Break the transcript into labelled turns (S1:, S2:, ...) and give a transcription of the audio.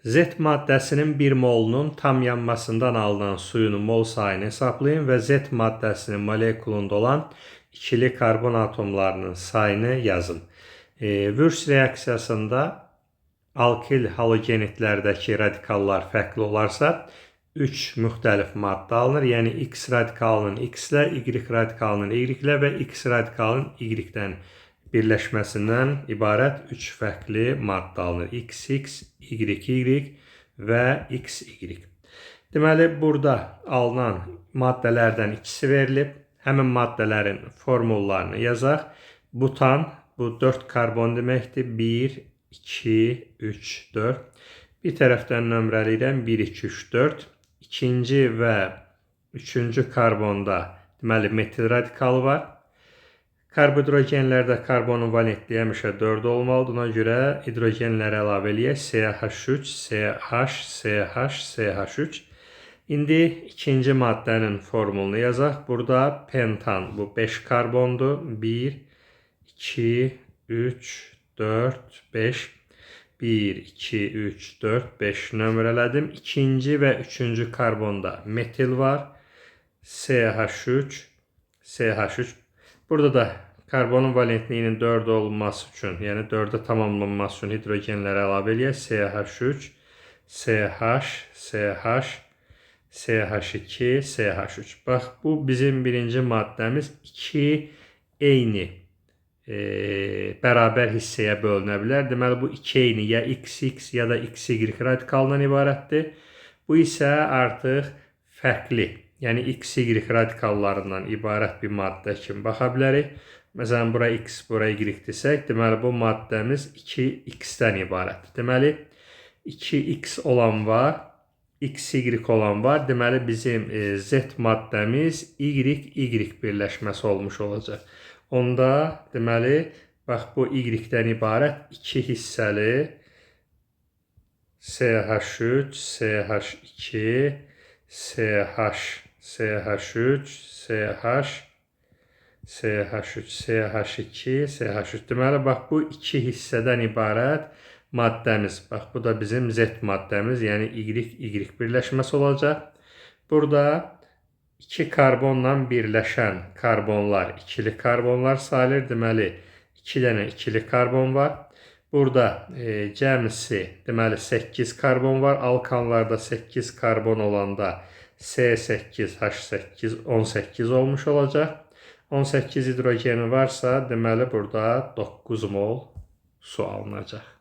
S1: Z maddəsinin 1 molunun tam yanmasından alınan suyun mol sayını hesablayın və Z maddəsinin molekulunda olan ikili karbon atomlarının sayını yazın. Würz reaksiyasında alkil halogenitlərdəki radikallar fərqli olarsa 3 müxtəlif maddə alınır. Yəni X radikalının X ilə, Y radikalının Y ilə və X radikalının Y-dən birləşməsindən ibarət 3 fərqli maddə alınır. XX, YY və XY. Deməli, burada alınan maddələrdən ikisi verilib. Həmin maddələrin formullarını yazaq. Butan, bu 4 karbon deməkdir. 1, 2, 3, 4. Bir tərəfdən nömrələyirəm. 1, 2, 3, 4. İkinci və üçüncü karbonda deməli metil radikalı var. Karbohidrogenlərdə karbonun valentliyi həmişə 4 olmalıdır. Ona görə hidrogenləri əlavə eləyək. CH3, CH, CH, CH3. İndi ikinci maddənin formulunu yazaq. Burada pentan, bu 5 karbondur. 1, 2, 3, 4, 5. 1, 2, 3, 4, 5 nömrələdim. İkinci və üçüncü karbonda metil var. CH3, CH3. Burada da karbonun valentliyinin 4 olması üçün, yəni 4-ə tamamlanması üçün hidrogenləri əlavə eləyək. CH3, CH, CH, CH2, CH3. Bax, bu bizim birinci maddəmiz. 2 eyni bərabər hissəyə bölünə bilər. Deməli, bu 2 eyni ya XX ya da XY radikalından ibarətdir. Bu isə artıq fərqli, yəni XY radikallarından ibarət bir maddə kimi baxa bilərik. Məsələn, bura X, bura Y desək, deməli, bu maddəmiz 2X-dən ibarətdir. Deməli, 2X olan var, XY olan var. Deməli, bizim Z maddəmiz YY birləşməsi olmuş olacaq. Onda, deməli, bax, bu Y-dən ibarət 2 hissəli CH3, CH2, CH, CH3, CH, CH3, CH2, CH3. Deməli, bax, bu 2 hissədən ibarət maddəmiz. Bax, bu da bizim Z maddəmiz, yəni Y birləşməsi olacaq. Burada 2 karbonla birləşən karbonlar ikili karbonlar sayılır. Deməli, 2 dənə ikili karbon var. Burada cəmisi, deməli, 8 karbon var. Alkanlarda 8 karbon olanda C8, H8, 18 olmuş olacaq. 18 hidrogeni varsa, deməli, burada 9 mol su alınacaq.